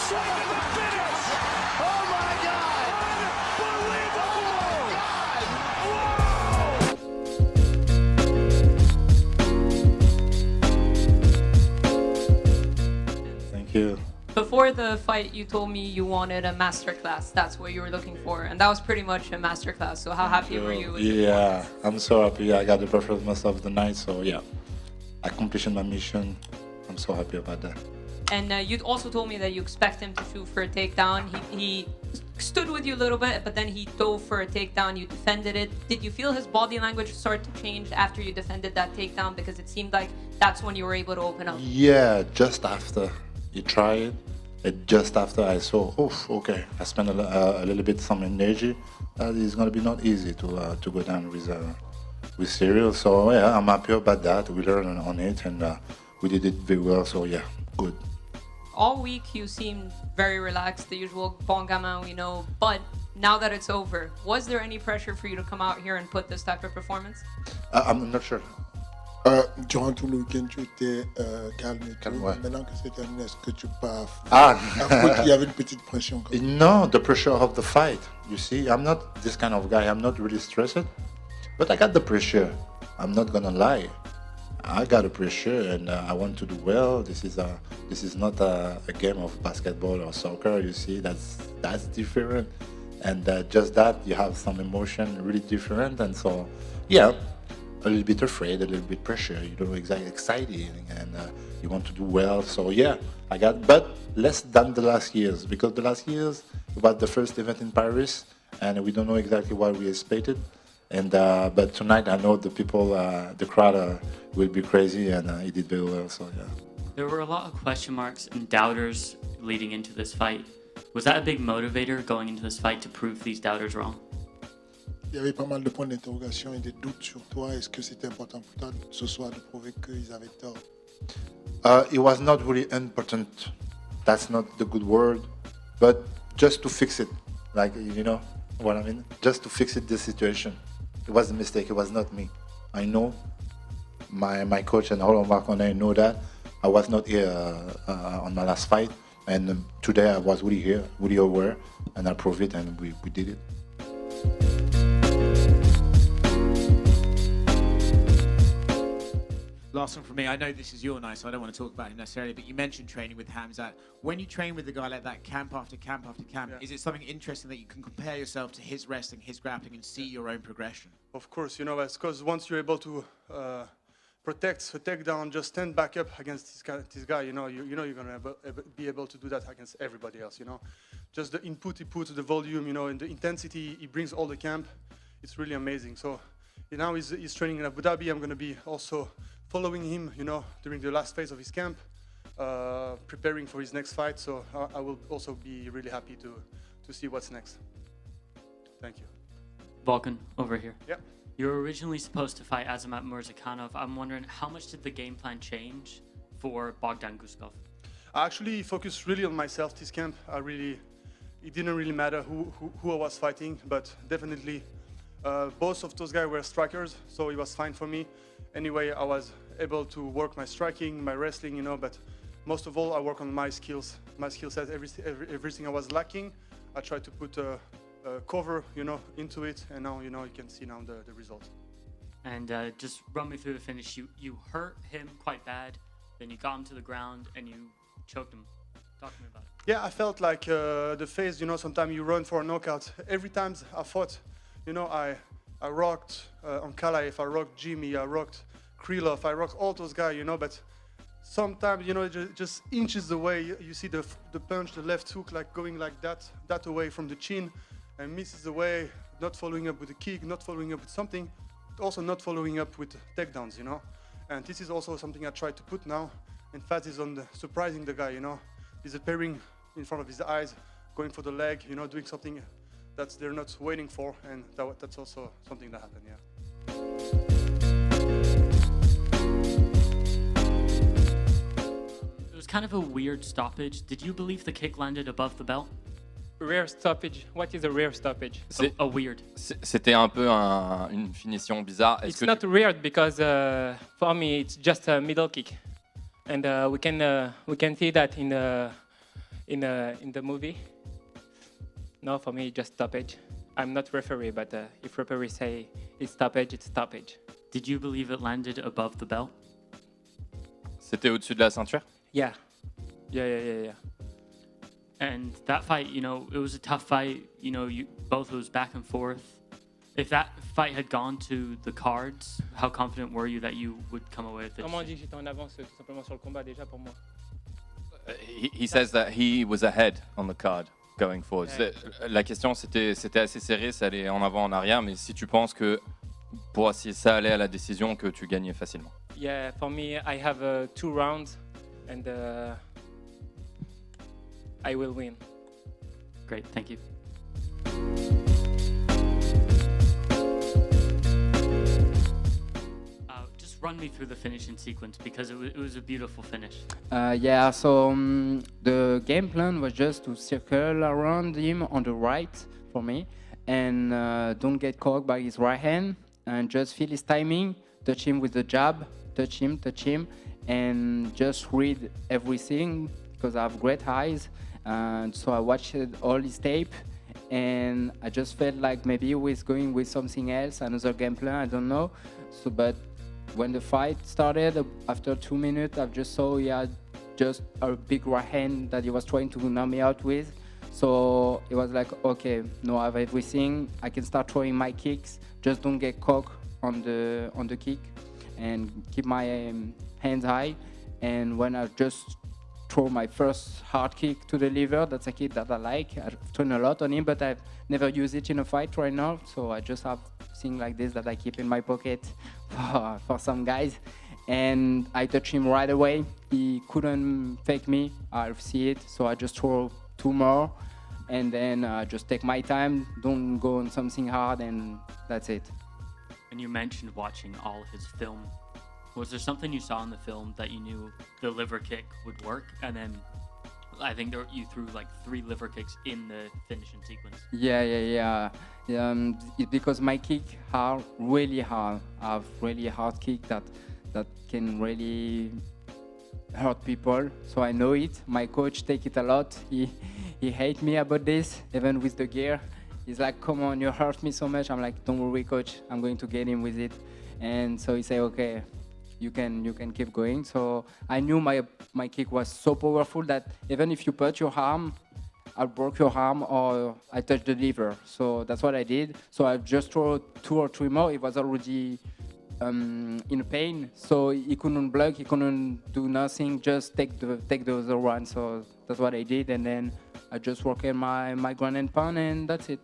Straight to the finish! Oh my God! Unbelievable! Whoa! Thank you. Before the fight, you told me you wanted a masterclass. That's what you were looking for, and that was pretty much a masterclass. So how happy were you with the Yeah, I'm so happy. I got the performance of the night, so yeah, accomplishing my mission. I'm so happy about that. And you also told me that you expect him to shoot for a takedown. He stood with you a little bit, but then he dove for a takedown. You defended it. Did you feel his body language start to change after you defended that takedown? Because it seemed like that's when you were able to open up. Yeah, just after he tried, just after I saw, okay, I spent a little bit some energy. It's gonna be not easy to go down with Ciryl. So yeah, I'm happy about that. We learned on it, and we did it very well. So yeah, good. All week you seemed very relaxed, the usual bon gamin we know. But now that it's over, was there any pressure for you to come out here and put this type of performance? I'm not sure. Durant tout le week-end, tu étais calme et tout. Ouais. Maintenant que c'est terminé, est-ce que tu pars? Ah. Il y avait une petite pression. Quand même. No, the pressure of the fight. You see, I'm not this kind of guy. I'm not really stressed, but I got the pressure. I'm not gonna lie. I got a pressure, and I want to do well. This is not a game of basketball or soccer. You see, that's different, and just that you have some emotion really different, and so yeah. A little bit afraid, a little bit pressure, you don't know exactly exciting, and you want to do well. So yeah, I got, but less than the last years, because the last years was the first event in Paris, and we don't know exactly what we expected. And but tonight I know the people, the crowd will be crazy, and he did very well. So yeah. There were a lot of question marks and doubters leading into this fight. Was that a big motivator going into this fight to prove these doubters wrong? Il y avait pas mal de points d'interrogation et des doutes sur toi. Est-ce que c'était important pour toi ce soir de prouver qu'ils avaient tort? It was not really important. That's not the good word, but just to fix it, like, you know what I mean? Just to fix it, the situation. It was a mistake. It was not me. I know my coach and all of Marconnet know that. I was not here on my last fight, and today I was really here, really aware, and I proved it, and we did it. Last one from me. I know this is your night, so I don't want to talk about him necessarily, but you mentioned training with Hamzat. When you train with a guy like that, camp after camp after camp, is it something interesting that you can compare yourself to his wrestling, his grappling, and see your own progression? Of course, you know, that's because once you're able to protect a takedown, just stand back up against this guy, you know you're going to be able to do that against everybody else, you know. Just the input he puts, the volume, you know, and the intensity he brings all the camp, it's really amazing. So now he's training in Abu Dhabi. I'm going to be also following him, you know, during the last phase of his camp, preparing for his next fight. So I will also be really happy to see what's next. Thank you. Vulcan, over here. Yep. You were originally supposed to fight Azamat Murzakanov. I'm wondering, how much did the game plan change for Bogdan Guskov? I actually focused really on myself this camp. It didn't really matter who I was fighting, but definitely both of those guys were strikers, so it was fine for me. Anyway, I was able to work my striking, my wrestling, you know, but most of all, I work on my skills, my skill set, everything I was lacking. I tried to put a cover, you know, into it, and now, you know, you can see now the result. And just run me through the finish. You hurt him quite bad, then you got him to the ground, and you choked him. Talk to me about it. Yeah, I felt like the phase, you know, sometimes you run for a knockout. Every time I fought, you know, I rocked on Kalaev, I rocked Jimmy, I rocked Krylov, I rocked all those guys, you know, but sometimes, you know, it just inches away. You see the punch, the left hook, like going like that away from the chin, and misses away, not following up with a kick, not following up with something, also not following up with takedowns, you know. And this is also something I try to put now. Emphasis on surprising the guy, you know, disappearing in front of his eyes, going for the leg, you know, doing something that they're not waiting for, and that's also something that happened, yeah. It was kind of a weird stoppage. Did you believe the kick landed above the belt? Rare stoppage. What is a rare stoppage? A weird. C'était un peu une finition bizarre. It's not weird because for me it's just a middle kick, and we can see that in the movie. No, for me, just stoppage. I'm not referee, but if referee say it's stoppage, it's stoppage. Did you believe it landed above the belt? C'était au-dessus de la ceinture? Yeah. Yeah. And that fight, you know, it was a tough fight. You know, you both was back and forth. If that fight had gone to the cards, how confident were you that you would come away with it? Comment on dit que j'étais en avance tout simplement sur le combat déjà pour moi? He says that he was ahead on the card going forward. La question c'était assez serré, ça allait en avant en arrière, mais si tu penses que si ça allait à la décision, que tu gagnais facilement. Yeah, for me, I have 2 rounds and I will win. Great, thank you. Just run me through the finishing sequence because it was a beautiful finish. Yeah, so the game plan was just to circle around him on the right for me and don't get caught by his right hand and just feel his timing, touch him with the jab, touch him, and just read everything because I have great eyes. And so I watched all his tape and I just felt like maybe he was going with something else, another game plan, I don't know. So, but when the fight started, after 2 minutes, I just saw he had just a big right hand that he was trying to knock me out with. So it was like, okay, now I have everything. I can start throwing my kicks. Just don't get caught on the kick and keep my hands high. And when I just throw my first hard kick to the liver, that's a kick that I like. I've thrown a lot on him, but I've never used it in a fight right now. So I just have things like this that I keep in my pocket for some guys. And I touch him right away. He couldn't fake me. I see it. So I just throw 2 more. And then just take my time. Don't go on something hard, and that's it. And you mentioned watching all of his film. Was there something you saw in the film that you knew the liver kick would work? And then I think you threw like 3 liver kicks in the finishing sequence. Yeah. It's because my kick are really hard. I have really hard kick that can really hurt people. So I know it. My coach take it a lot. He hate me about this, even with the gear. He's like, come on, you hurt me so much. I'm like, don't worry, coach. I'm going to get him with it. And so he say, okay, you can keep going. So I knew my kick was so powerful that even if you put your arm, I broke your arm or I touched the liver. So that's what I did. So I just threw 2 or 3 more. He was already in pain, so he couldn't block, he couldn't do nothing, just take the other one. So that's what I did, and then I just worked in my ground and pound, and that's it.